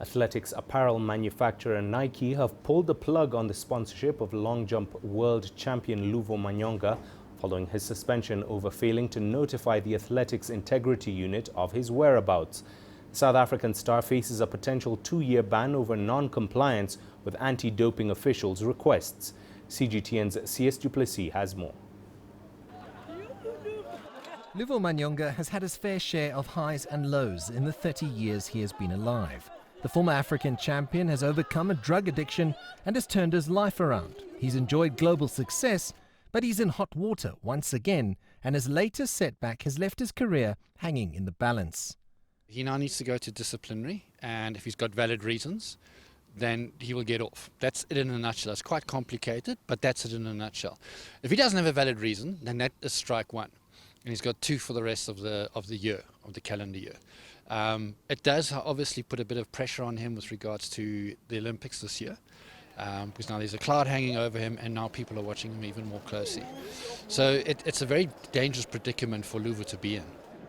Athletics apparel manufacturer Nike have pulled the plug on the sponsorship of long jump world champion Luvo Manyonga following his suspension over failing to notify the athletics integrity unit of his whereabouts. The South African star faces a potential 2-year ban over non-compliance with anti-doping officials' requests. CGTN's CS Du Plessis has more. Luvo Manyonga has had his fair share of highs and lows in the 30 years he has been alive. The former African champion has overcome a drug addiction and has turned his life around. He's enjoyed global success, but he's in hot water once again, and his latest setback has left his career hanging in the balance. He now needs to go to disciplinary, and if he's got valid reasons, then he will get off. That's it in a nutshell. It's quite complicated, but that's it in a nutshell. If he doesn't have a valid reason, then that is strike one. And he's got 2 for the rest of the year, of the calendar year. It does obviously put a bit of pressure on him with regards to the Olympics this year, because now there's a cloud hanging over him, and now people are watching him even more closely. So it's a very dangerous predicament for Luvo to be in.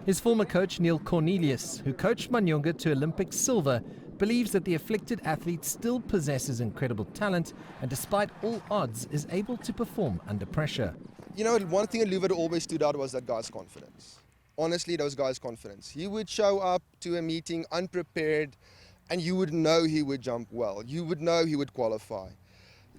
His former coach Neil Cornelius, who coached Manyonga to Olympic silver, believes that the afflicted athlete still possesses incredible talent and despite all odds is able to perform under pressure. You know, one thing that Luvo always stood out was that guy's confidence. Honestly, those guys' confidence. He would show up to a meeting unprepared and you would know he would jump well. You would know he would qualify.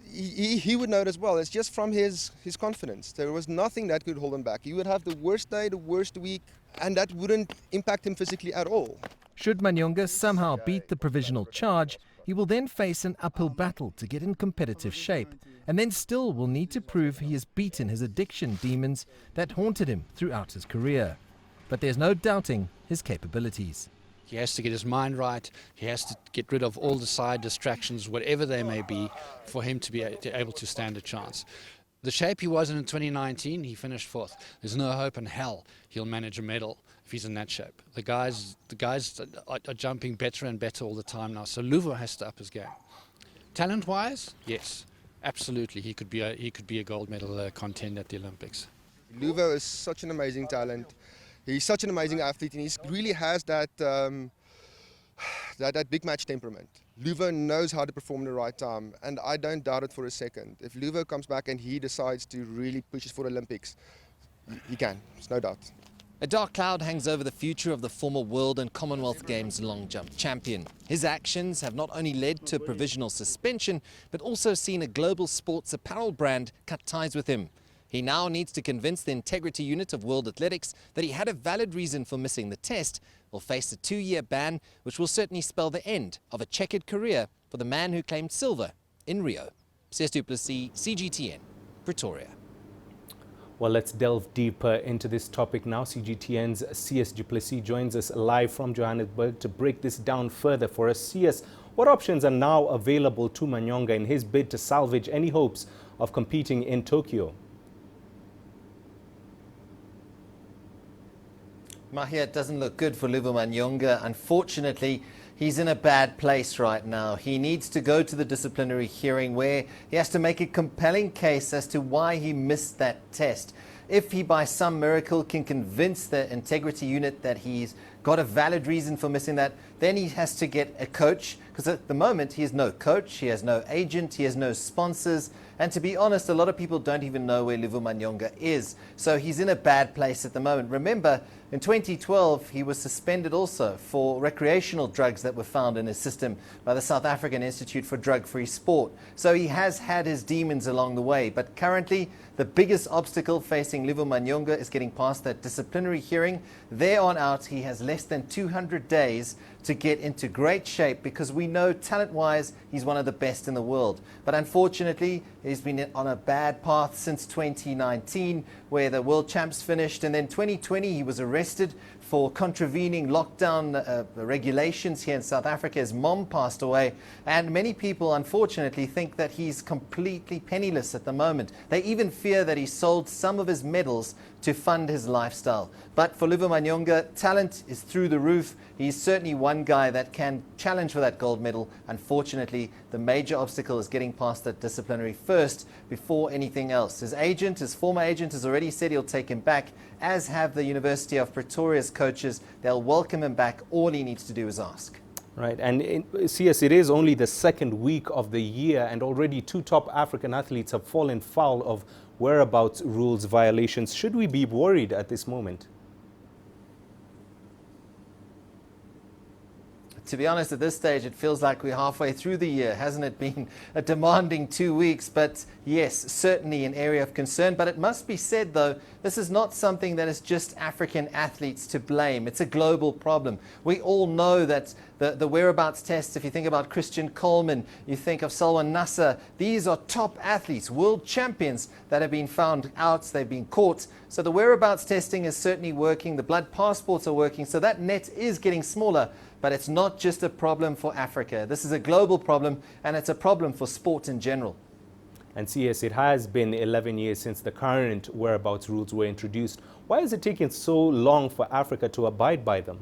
He would know it as well. It's just from his confidence. There was nothing that could hold him back. He would have the worst day, the worst week, and that wouldn't impact him physically at all. Should Manyonga somehow beat the provisional charge, he will then face an uphill battle to get in competitive shape, and then still will need to prove he has beaten his addiction demons that haunted him throughout his career. But there's no doubting his capabilities. He has to get his mind right. He has to get rid of all the side distractions, whatever they may be, for him to be able to stand a chance. The shape he was in 2019, he finished 4th. There's no hope in hell he'll manage a medal if he's in that shape. The guys are jumping better and better all the time now, so Luvo has to up his game. Talent-wise, yes, absolutely. He could be a gold medal contender at the Olympics. Luvo is such an amazing talent. He's such an amazing athlete, and he really has that big match temperament. Luvo knows how to perform in the right time, and I don't doubt it for a second. If Luvo comes back and he decides to really push for the Olympics, he can, there's no doubt. A dark cloud hangs over the future of the former World and Commonwealth Games long jump champion. His actions have not only led to a provisional suspension, but also seen a global sports apparel brand cut ties with him. He now needs to convince the integrity unit of World Athletics that he had a valid reason for missing the test, will face a 2-year ban, which will certainly spell the end of a checkered career for the man who claimed silver in Rio. CS Du Plessis, CGTN, Pretoria. Well, let's delve deeper into this topic now. CGTN's CS Du Plessis joins us live from Johannesburg to break this down further for us. CS, what options are now available to Manyonga in his bid to salvage any hopes of competing in Tokyo? Mahia, it doesn't look good for Luvo Manyonga. Unfortunately, he's in a bad place right now. He needs to go to the disciplinary hearing where he has to make a compelling case as to why he missed that test. If he, by some miracle, can convince the integrity unit that he's got a valid reason for missing that, then he has to get a coach, because at the moment he has no coach, he has no agent, he has no sponsors, and to be honest, a lot of people don't even know where Luvo Manyonga is. So he's in a bad place at the moment. Remember, in 2012, he was suspended also for recreational drugs that were found in his system by the South African Institute for Drug-Free Sport. So he has had his demons along the way. But currently, the biggest obstacle facing Luvo Manyonga is getting past that disciplinary hearing. There on out, he has less than 200 days to get into great shape, because we know talent-wise he's one of the best in the world. But unfortunately, he's been on a bad path since 2019, where the world champs finished, and then 2020 he was arrested for contravening lockdown regulations here in South Africa. His mom passed away, and many people unfortunately think that he's completely penniless at the moment. They even fear that he sold some of his medals to fund his lifestyle. But for Luvo Manyonga, talent is through the roof. He's certainly one guy that can challenge for that gold medal. Unfortunately, the major obstacle is getting past that disciplinary first before anything else. His agent, his former agent, has already said he'll take him back, as have the University of Pretoria's coaches. They'll welcome him back. All he needs to do is ask. Right, and CS, it is only the second week of the year, and already two top African athletes have fallen foul of whereabouts rules violations. Should we be worried at this moment? To be honest, at this stage, it feels like we're halfway through the year. Hasn't it been a demanding 2 weeks? But yes, certainly an area of concern. But it must be said, though, this is not something that is just African athletes to blame. It's a global problem. We all know that the whereabouts tests, if you think about Christian Coleman, you think of Salwan Nasser, these are top athletes, world champions that have been found out, they've been caught. So the whereabouts testing is certainly working. The blood passports are working. So that net is getting smaller. But it's not just a problem for Africa. This is a global problem, and it's a problem for sport in general. And CS, it has been 11 years since the current whereabouts rules were introduced. Why has it taken so long for Africa to abide by them?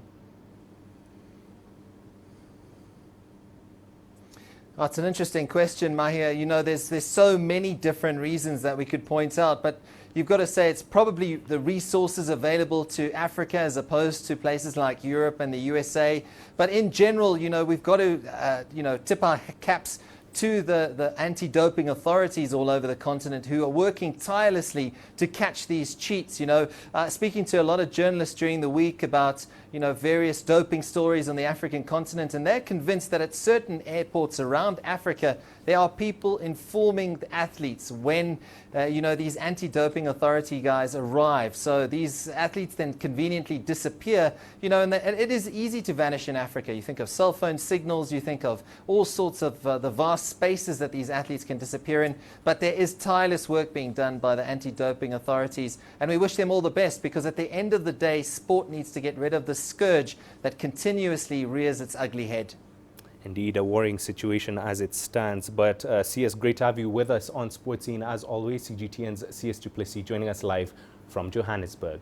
Oh, it's an interesting question, Mahia. You know, there's so many different reasons that we could point out, but you've got to say it's probably the resources available to Africa as opposed to places like Europe and the USA. But in general, you know, we've got to, tip our caps to the anti-doping authorities all over the continent who are working tirelessly to catch these cheats. You know, speaking to a lot of journalists during the week about, various doping stories on the African continent, and they're convinced that at certain airports around Africa, there are people informing the athletes when, these anti-doping authority guys arrive. So these athletes then conveniently disappear, and it is easy to vanish in Africa. You think of cell phone signals, you think of all sorts of the vast spaces that these athletes can disappear in, but there is tireless work being done by the anti-doping authorities, and we wish them all the best, because at the end of the day, sport needs to get rid of the scourge that continuously rears its ugly head. Indeed, a worrying situation as it stands. But CS, great to have you with us on Sports Scene as always. CGTN's CS Duplessis joining us live from Johannesburg.